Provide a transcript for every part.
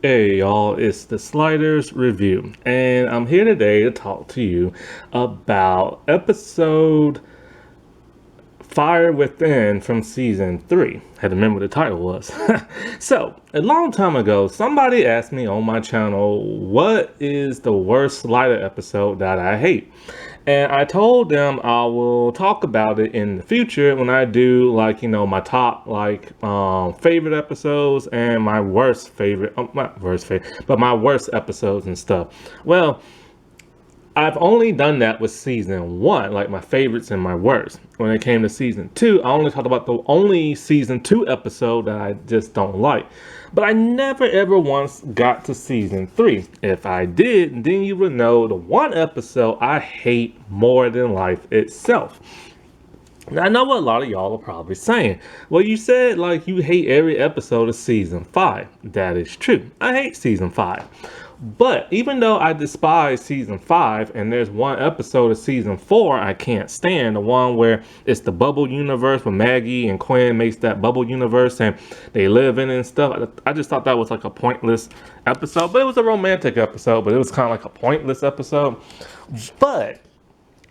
Hey y'all, it's the Sliders Review, and I'm here today to talk to you about episode Fire Within from season 3. Had to remember what the title was. So, a long time ago, somebody asked me on my channel, what is the worst Slider episode that I hate? And I told them I will talk about it in the future when I do my top favorite episodes and my worst favorite, not worst favorite, but my worst episodes and stuff. Well, I've only done that with season 1, like my favorites and my worst. When it came to season 2, I only talked about the only season 2 episode that I just don't like. But I never ever once got to season 3. If I did, then you would know the one episode I hate more than life itself. Now, I know what a lot of y'all are probably saying. Well, you said you hate every episode of season 5. That is true. I hate season 5. But even though I despise season 5, and there's one episode of season 4 I can't stand, the one where it's the bubble universe where Maggie and Quinn makes that bubble universe and they live in it and stuff. I just thought that was like a pointless episode, but it was a romantic episode, but it was kind of like a pointless episode. But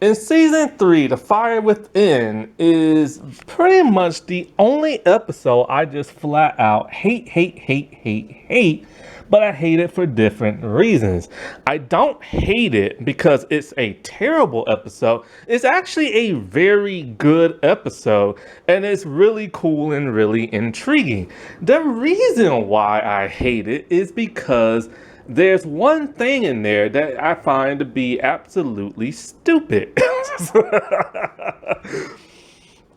in season 3, The Fire Within is pretty much the only episode I just flat out hate, but I hate it for different reasons. I don't hate it because it's a terrible episode. It's actually a very good episode, and it's really cool and really intriguing. The reason why I hate it is because there's one thing in there that I find to be absolutely stupid.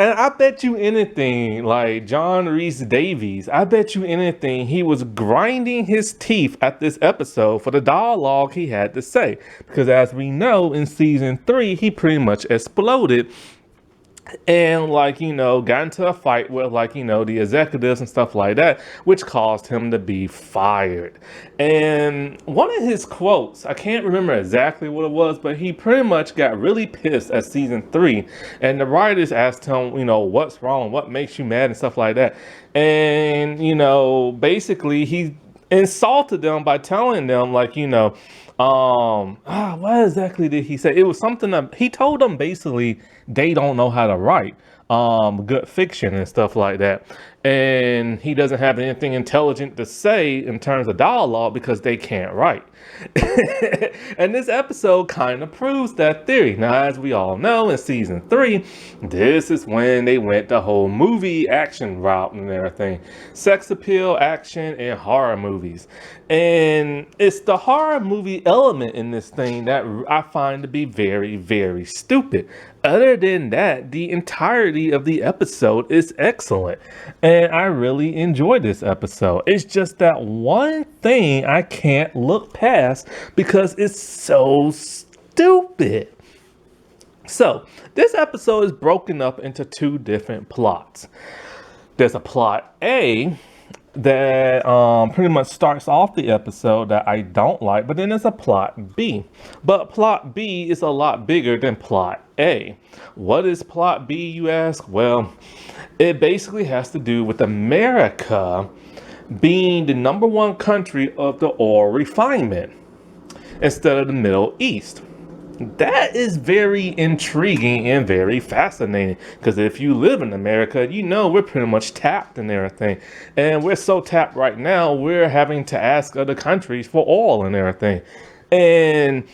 And I bet you anything, like John Rhys-Davies, I bet you anything he was grinding his teeth at this episode for the dialogue he had to say. Because as we know, in season 3, he pretty much exploded and got into a fight with the executives and stuff like that, which caused him to be fired. And one of his quotes, I can't remember exactly what it was, but he pretty much got really pissed at season 3, and the writers asked him, what's wrong, what makes you mad and stuff like that. And basically he insulted them by telling them what exactly did he say? It was something that he told them basically they don't know how to write good fiction and stuff like that. And he doesn't have anything intelligent to say in terms of dialogue because they can't write. And this episode kind of proves that theory. Now, as we all know, in season 3, this is when they went the whole movie action route and everything. Sex appeal, action, and horror movies. And it's the horror movie element in this thing that I find to be very, very stupid. Other than that, the entirety of the episode is excellent. And I really enjoyed this episode. It's just that one thing I can't look past because it's so stupid. So, this episode is broken up into 2 different plots. There's a plot A that pretty much starts off the episode that I don't like, but then there's a plot B. But plot B is a lot bigger than plot A. What is plot B, you ask? Well, it basically has to do with America being the #1 country of the oil refinement instead of the Middle East. That is very intriguing and very fascinating because if you live in America, we're pretty much tapped and everything. And we're so tapped right now, we're having to ask other countries for oil and everything. And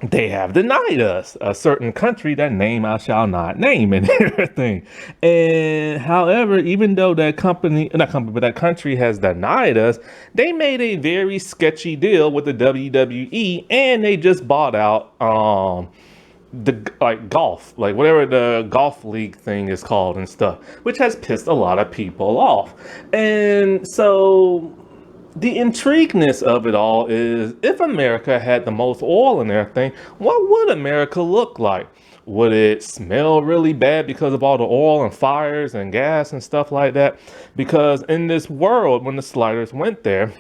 they have denied us a certain country, that name I shall not name and everything. And however, even though that country has denied us, they made a very sketchy deal with the WWE, and they just bought out the golf, whatever the golf league thing is called and stuff, which has pissed a lot of people off. And so the intrigueness of it all is, if America had the most oil and everything, what would America look like? Would it smell really bad because of all the oil and fires and gas and stuff like that? Because in this world, when the Sliders went there,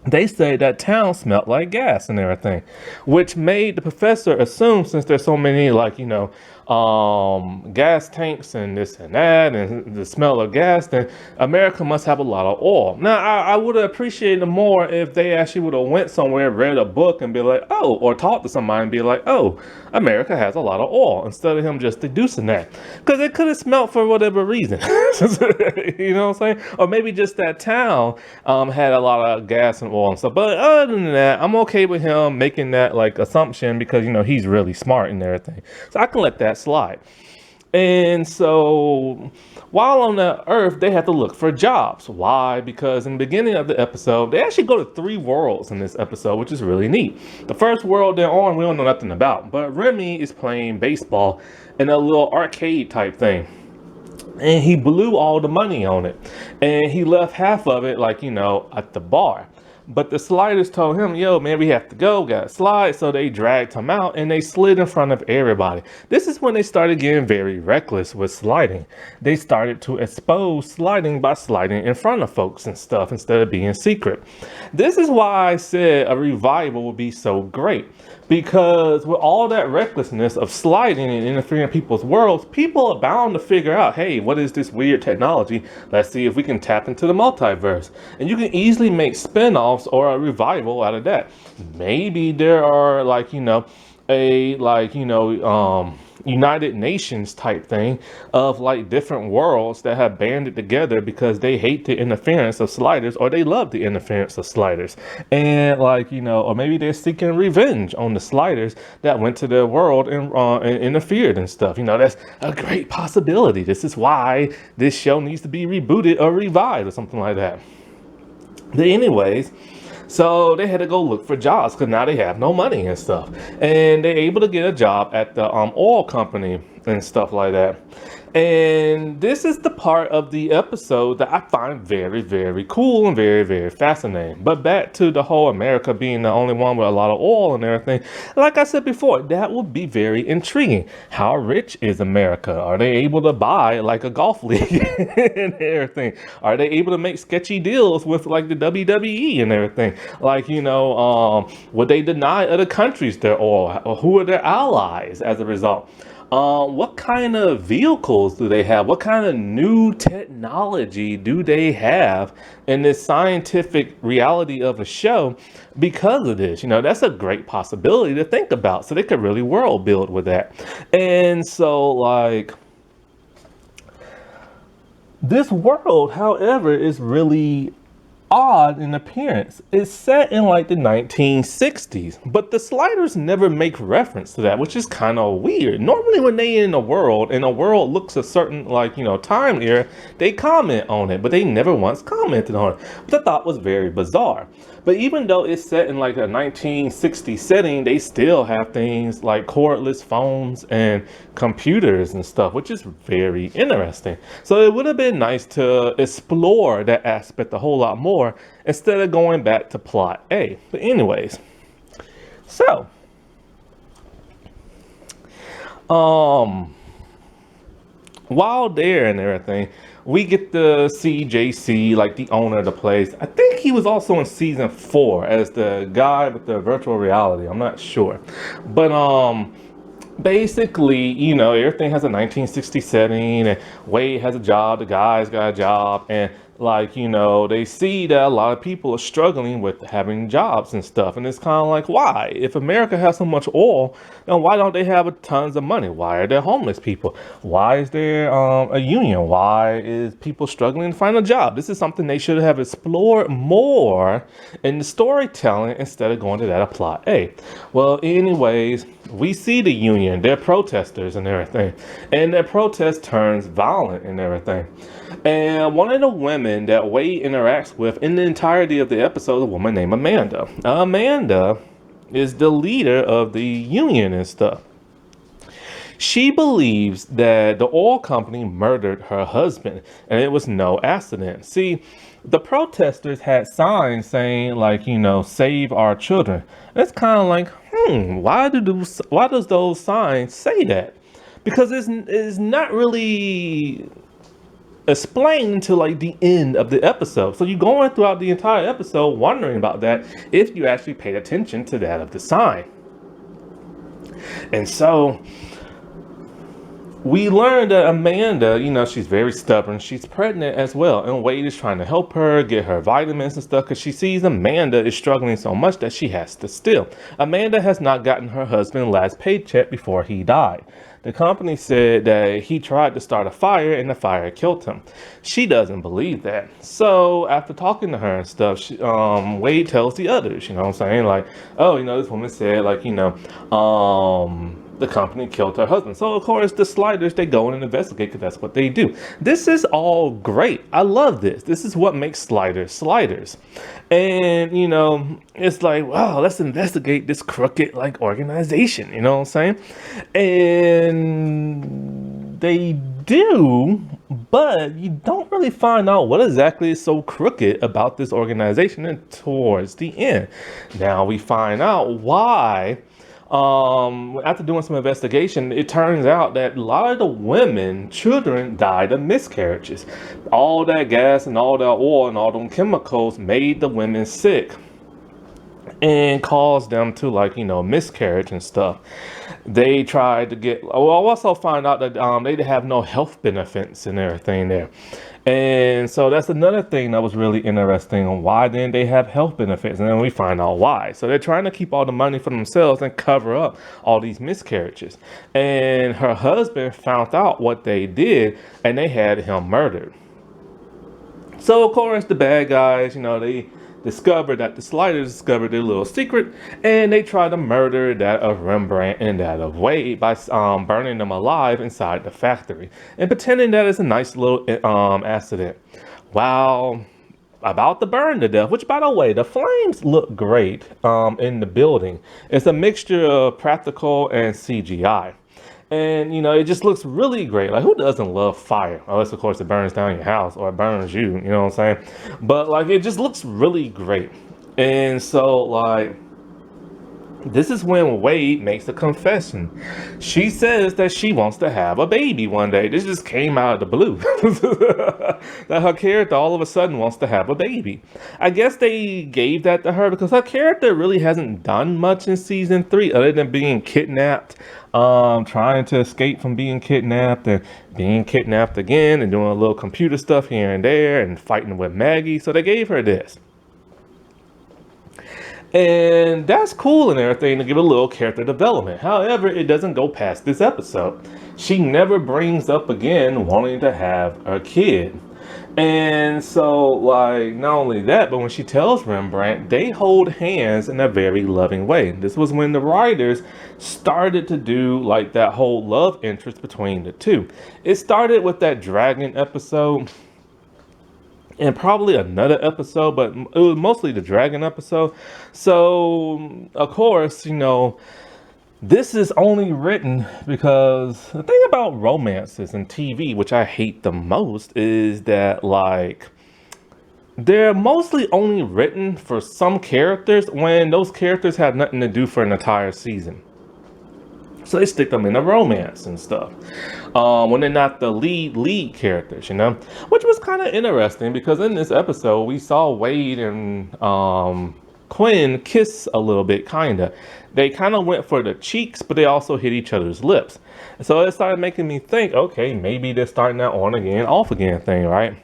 they say that town smelled like gas and everything, which made the professor assume, since there's so many gas tanks and this and that, and the smell of gas, then America must have a lot of oil. Now, I would have appreciated more if they actually would have went somewhere, read a book, and be like, oh, or talked to somebody and be like, oh, America has a lot of oil, instead of him just deducing that. Because it could have smelled for whatever reason. You know what I'm saying? Or maybe just that town had a lot of gas and oil and stuff. But other than that, I'm okay with him making that like assumption, because, you know, he's really smart and everything. So I can let that slide. And so while on the earth, they had to look for jobs. Why? Because in the beginning of the episode, they actually go to 3 worlds in this episode, which is really neat. The first world they're on, we don't know nothing about, but Remy is playing baseball in a little arcade type thing. And he blew all the money on it. And he left half of it, like, you know, at the bar. But the sliders told him, yo, man, we have to go, gotta slide. So they dragged him out and they slid in front of everybody. This is when they started getting very reckless with sliding. They started to expose sliding by sliding in front of folks and stuff instead of being secret. This is why I said a revival would be so great. Because with all that recklessness of sliding and interfering in people's worlds, people are bound to figure out, hey, what is this weird technology? Let's see if we can tap into the multiverse. And you can easily make spin-offs or a revival out of that. Maybe there are United Nations type thing of like different worlds that have banded together because they hate the interference of sliders, or they love the interference of sliders. And or maybe they're seeking revenge on the sliders that went to their world and interfered and stuff. That's a great possibility. This is why this show needs to be rebooted or revived or something like that. But anyways, so they had to go look for jobs because now they have no money and stuff. And they're able to get a job at the oil company and stuff like that. And this is the part of the episode that I find very, very cool and very, very fascinating. But back to the whole America being the only one with a lot of oil and everything. Like I said before, that would be very intriguing. How rich is America? Are they able to buy like a golf league and everything? Are they able to make sketchy deals with like the WWE and everything? Would they deny other countries their oil? Or who are their allies as a result? What kind of vehicles do they have? What kind of new technology do they have in this scientific reality of a show because of this? That's a great possibility to think about. So they could really world build with that. And so this world, however, is really odd in appearance. It's set in like the 1960s, but the sliders never make reference to that, which is kind of weird. Normally when they in a world and a world looks a certain time era, they comment on it, but they never once commented on it, which I thought was very bizarre. But even though it's set in like a 1960s setting, they still have things like cordless phones and computers and stuff, which is very interesting. So it would have been nice to explore that aspect a whole lot more instead of going back to plot A. But anyways, so while there and everything, we get to see JC, like the owner of the place. I think he was also in season 4 as the guy with the virtual reality. I'm not sure. But basically, everything has a 1960 setting, and Wade has a job, the guy's got a job, and they see that a lot of people are struggling with having jobs and stuff. And it's kind of like, why? If America has so much oil, then why don't they have tons of money? Why are there homeless people? Why is there a union? Why is people struggling to find a job? This is something they should have explored more in the storytelling instead of going to that plot A. Well, anyways, we see the union. They're protesters and everything. And their protest turns violent and everything. And one of the women that Wade interacts with in the entirety of the episode is a woman named Amanda. Amanda is the leader of the union and stuff. She believes that the oil company murdered her husband and it was no accident. See, the protesters had signs saying save our children. And it's kind of like, why does those signs say that? Because it's not really explained until the end of the episode. So you're going throughout the entire episode wondering about that if you actually paid attention to that of the sign. And so we learned that Amanda, she's very stubborn. She's pregnant as well. And Wade is trying to help her get her vitamins and stuff because she sees Amanda is struggling so much that she has to steal. Amanda has not gotten her husband's last paycheck before he died. The company said that he tried to start a fire and the fire killed him. She doesn't believe that. So after talking to her and stuff, Wade tells the others, what I'm saying? Like, oh, this woman said, like, the company killed her husband. So of course the Sliders, they go in and investigate because that's what they do. This is all great. I love this. This is what makes Sliders Sliders. And it's like, wow, let's investigate this crooked like organization, you know what I'm saying? And they do, but you don't really find out what exactly is so crooked about this organization and towards the end. Now we find out why. After doing some investigation, it turns out that a lot of the children died of miscarriages. All that gas and all that oil and all them chemicals made the women sick and caused them to miscarriage and stuff. They tried to get, I also find out that they have no health benefits and everything there. And so that's another thing that was really interesting on why didn't they have health benefits, and then we find out why. So they're trying to keep all the money for themselves and cover up all these miscarriages. And her husband found out what they did and they had him murdered. So of course the bad guys, they discovered that the Sliders discovered their little secret, and they tried to murder that of Rembrandt and that of Wade by burning them alive inside the factory and pretending that it's a nice little accident. Wow. About to burn to death, which by the way, the flames look great in the building. It's a mixture of practical and CGI. And, it just looks really great. Like, who doesn't love fire? Unless, of course, it burns down your house or it burns you, you know what I'm saying? But, like, it just looks really great. And so, like, this is when Wade makes a confession. She says that she wants to have a baby one day. This just came out of the blue. That her character all of a sudden wants to have a baby. I guess they gave that to her because her character really hasn't done much in season 3 other than being kidnapped, trying to escape from being kidnapped and being kidnapped again and doing a little computer stuff here and there and fighting with Maggie. So they gave her this. And that's cool and everything to give a little character development. However, it doesn't go past this episode. She never brings up again wanting to have a kid. And so, like, not only that, but when she tells Rembrandt, they hold hands in a very loving way. This was when the writers started to do, like, that whole love interest between the two. It started with that dragon episode and probably another episode, but it was mostly the dragon episode. So, of course, this is only written because the thing about romances and TV, which I hate the most, is that, like, they're mostly only written for some characters when those characters have nothing to do for an entire season. So they stick them in a romance and stuff when they're not the lead characters, which was kind of interesting because in this episode we saw Wade and Quinn kiss a little bit, kind of. They kind of went for the cheeks, but they also hit each other's lips. So it started making me think, okay, maybe they're starting that on again, off again thing, right?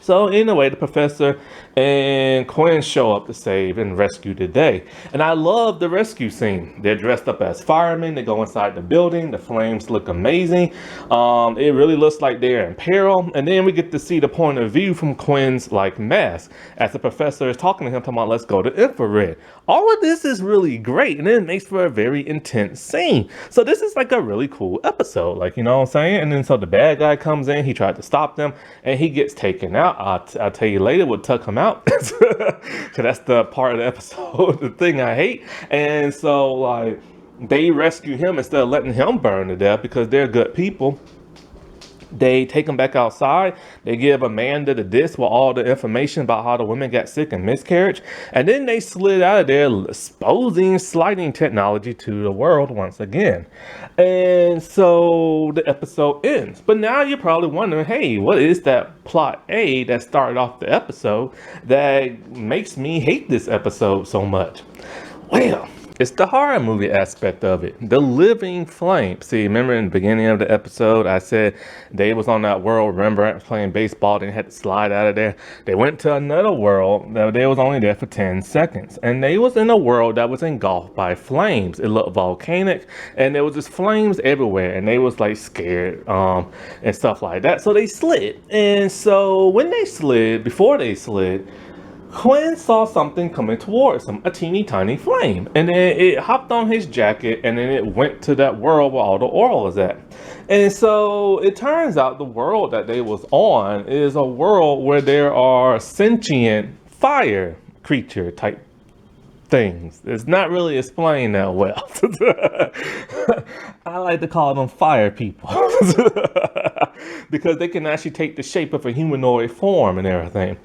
So anyway, the professor and Quinn show up to save and rescue the day. And I love the rescue scene. They're dressed up as firemen. They go inside the building. The flames look amazing. It really looks like they're in peril. And then we get to see the point of view from Quinn's mask as the professor is talking to him, talking about, let's go to infrared. All of this is really great. And it makes for a very intense scene. So this is like a really cool episode. Like, you know what I'm saying? And then so the bad guy comes in. He tried to stop them and he gets taken out. I'll tell you later what took him out. Because that's the part of the episode, the thing I hate. And so, like, they rescue him instead of letting him burn to death because they're good people. They take him back outside. They give Amanda the disc with all the information about how the women got sick and miscarriage. And then they slid out of there, exposing sliding technology to the world once again. And so the episode ends. But now you're probably wondering, hey, what is that plot A that started off the episode that makes me hate this episode so much? Well, It's the horror movie aspect of it. The living flame. See, remember in the beginning of the episode, I said they was on that world, remember, playing baseball, then had to slide out of there. They went to another world that they was only there for 10 seconds. And they was in a world that was engulfed by flames. It looked volcanic, and there was just flames everywhere, and they was like scared, and stuff like that. So they slid. And so when they slid, before they slid, Quinn saw something coming towards him, a teeny tiny flame, and then it hopped on his jacket, and then it went to that world where all the oil is at. And so it turns out the world that they was on is a world where there are sentient fire creature type things. It's not really explained that well. I like to call them fire people because they can actually take the shape of a humanoid form and everything.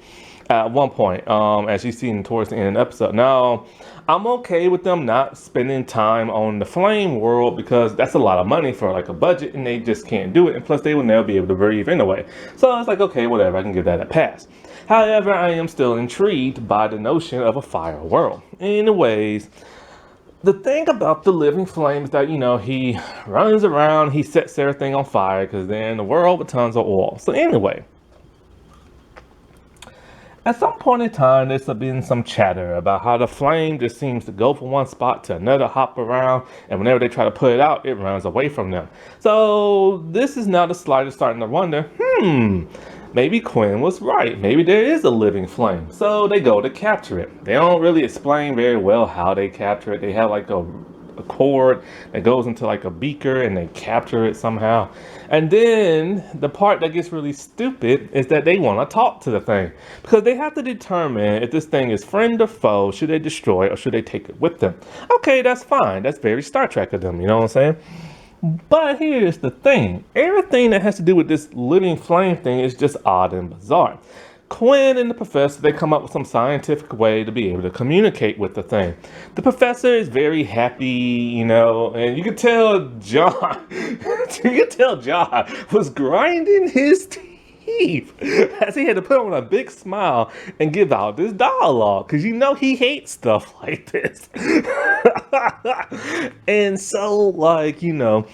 At one point, as you see towards the end of the episode. Now, I'm okay with them not spending time on the flame world because that's a lot of money for like a budget, and they just can't do it. And plus, they will never be able to breathe anyway. So it's like, okay, whatever, I can give that a pass. However, I am still intrigued by the notion of a fire world. Anyways, the thing about the living flame is that, you know, he runs around, he sets everything on fire because they're in the world with tons of oil. So anyway, at some point in time, there's been some chatter about how the flame just seems to go from one spot to another, hop around, and whenever they try to put it out, it runs away from them. So this is now the Slider starting to wonder, maybe Quinn was right. Maybe there is a living flame. So they go to capture it. They don't really explain very well how they capture it. They have like a cord that goes into like a beaker and they capture it somehow. And then the part that gets really stupid is that they want to talk to the thing because they have to determine if this thing is friend or foe. Should they destroy it or should they take it with them? Okay, that's fine. That's very Star Trek of them, you know what I'm saying? But here's the thing. Everything that has to do with this living flame thing is just odd and bizarre. Quinn and the professor, they come up with some scientific way to be able to communicate with the thing. The professor is very happy, you know, and you can tell John, was grinding his teeth as he had to put on a big smile and give out this dialogue because you know he hates stuff like this. And so, like, you know,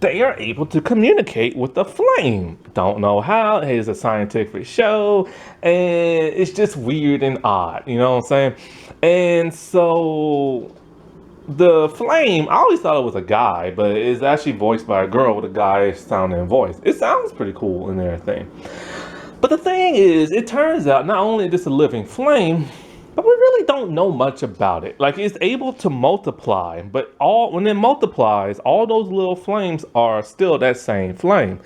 they are able to communicate with the flame. Don't know how. It's a scientific show, and it's just weird and odd, you know what I'm saying? And so the flame, I always thought it was a guy, but it's actually voiced by a girl with a guy sounding voice. It sounds pretty cool and everything. But the thing is, it turns out not only is this a living flame, but we really don't know much about it. Like, it's able to multiply, but when it multiplies, all those little flames are still that same flame.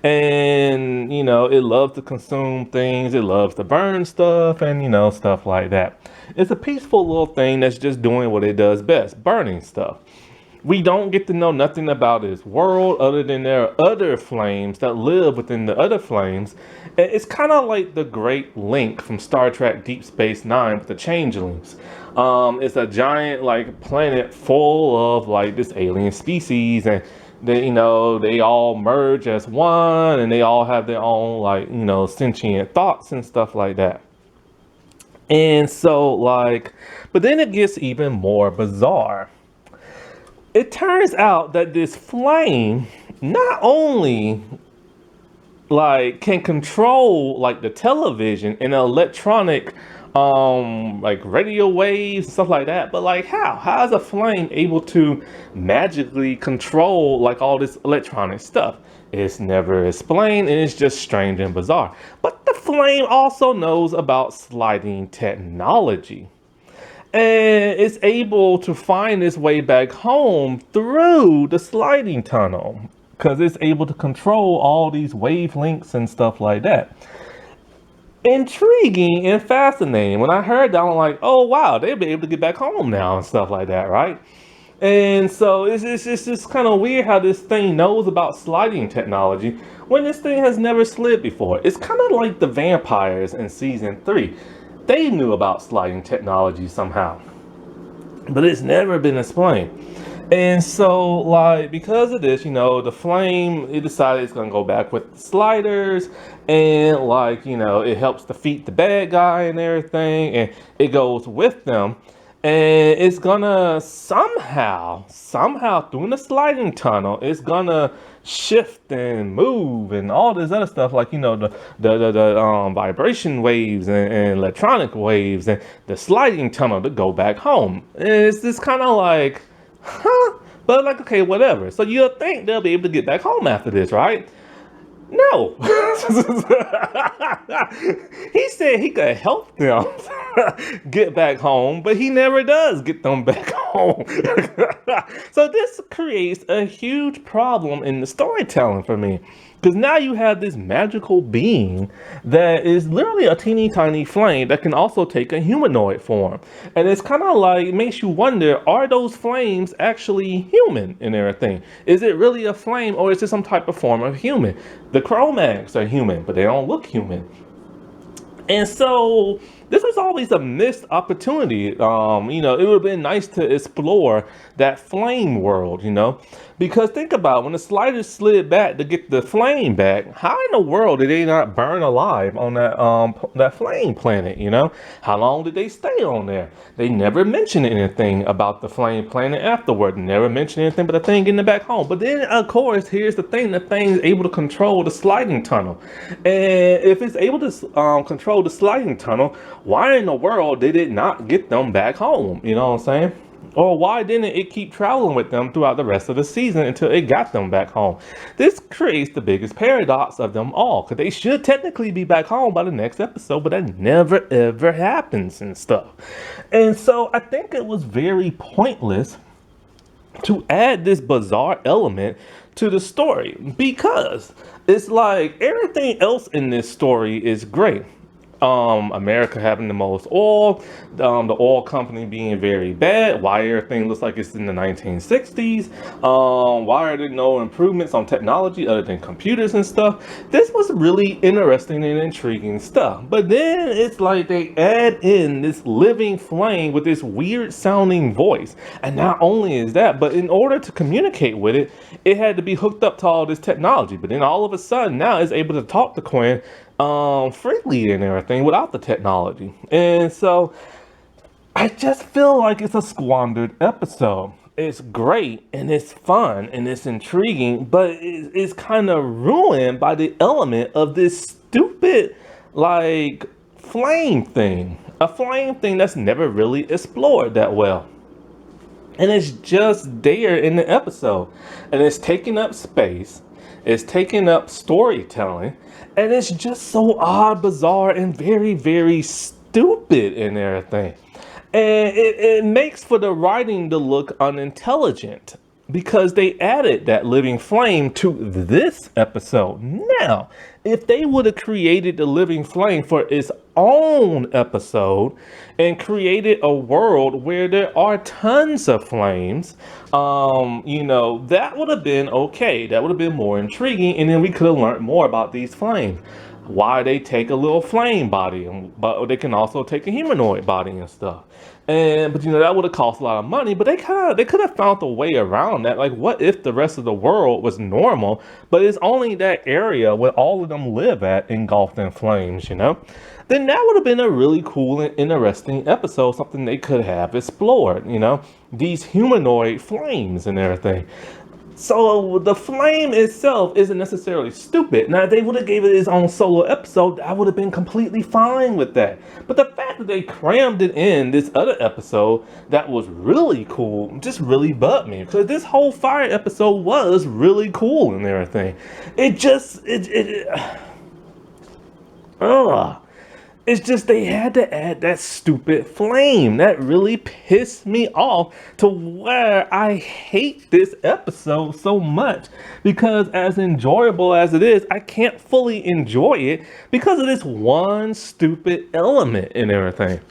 And, you know, it loves to consume things, it loves to burn stuff, and, you know, stuff like that. It's a peaceful little thing that's just doing what it does best, burning stuff. We don't get to know nothing about its world other than there are other flames that live within the other flames. And it's kind of like the Great Link from Star Trek Deep Space Nine with the changelings. It's a giant like planet full of like this alien species, and they, you know, they all merge as one, and they all have their own like, you know, sentient thoughts and stuff like that. And so like, but then it gets even more bizarre. It turns out that this flame not only like can control like the television and electronic like radio waves, stuff like that, but like how is a flame able to magically control like all this electronic stuff? It's never explained, and it's just strange and bizarre. But the flame also knows about sliding technology, and it's able to find its way back home through the sliding tunnel because it's able to control all these wavelengths and stuff like that. Intriguing and fascinating. When I heard that, I'm like, oh wow, they'll be able to get back home now and stuff like that, right? And so it's just kind of weird how this thing knows about sliding technology when this thing has never slid before. It's kind of like the vampires in season 3. They knew about sliding technology somehow, but it's never been explained. And so, like, because of this, the flame, it decided it's gonna go back with the sliders, and like, it helps defeat the bad guy and everything, and it goes with them, and it's gonna somehow through the sliding tunnel, it's gonna shift and move and all this other stuff, like the vibration waves and electronic waves and the sliding tunnel to go back home. And it's just kind of like. Huh? But like, okay, whatever. So you'll think they'll be able to get back home after this, right? No. He said he could help them get back home, but he never does get them back home. So this creates a huge problem in the storytelling for me. Because now you have this magical being that is literally a teeny tiny flame that can also take a humanoid form. And it's kind of like, it makes you wonder, are those flames actually human and everything? Is it really a flame, or is it some type of form of human? The Cro-Mags are human, but they don't look human. And so this was always a missed opportunity. It would have been nice to explore that flame world, because think about it, when the sliders slid back to get the flame back, how in the world did they not burn alive on that flame planet? How long did they stay on there? They never mentioned anything about the flame planet afterward. Never mentioned anything but the thing getting it back home. But then, of course, here's the thing: the thing is able to control the sliding tunnel, and if it's able to control the sliding tunnel, why in the world did it not get them back home? You know what I'm saying? Or why didn't it keep traveling with them throughout the rest of the season until it got them back home? This creates the biggest paradox of them all, because they should technically be back home by the next episode, but that never ever happens and stuff. And so I think it was very pointless to add this bizarre element to the story, because it's like everything else in this story is great. America having the most oil, the oil company being very bad, why everything looks like it's in the 1960s, why are there no improvements on technology other than computers and stuff. This was really interesting and intriguing stuff. But then it's like they add in this living flame with this weird sounding voice. And not only is that, but in order to communicate with it, it had to be hooked up to all this technology. But then all of a sudden now it's able to talk to Quinn freely and everything without the technology. And so I just feel like it's a squandered episode. It's great and it's fun and it's intriguing, but it's kind of ruined by the element of this stupid like flame thing. A flame thing that's never really explored that well. And it's just there in the episode. And it's taking up space. It's taking up storytelling. And it's just so odd, bizarre, and very, very stupid and everything. And it makes for the writing to look unintelligent, because they added that living flame to this episode. Now, if they would have created the living flame for its own episode and created a world where there are tons of flames, that would have been okay. That would have been more intriguing, and then we could have learned more about these flames. Why they take a little flame body, but they can also take a humanoid body and stuff. But that would have cost a lot of money. But they could have found a way around that. Like, what if the rest of the world was normal, but it's only that area where all of them live at engulfed in flames? Then that would have been a really cool and interesting episode. Something they could have explored. These humanoid flames and everything. So the flame itself isn't necessarily stupid. Now, if they would have gave it its own solo episode, I would have been completely fine with that. But the fact that they crammed it in this other episode that was really cool just really bugged me, because this whole fire episode was really cool and everything. It's just they had to add that stupid flame. That really pissed me off to where I hate this episode so much, because as enjoyable as it is, I can't fully enjoy it because of this one stupid element and everything.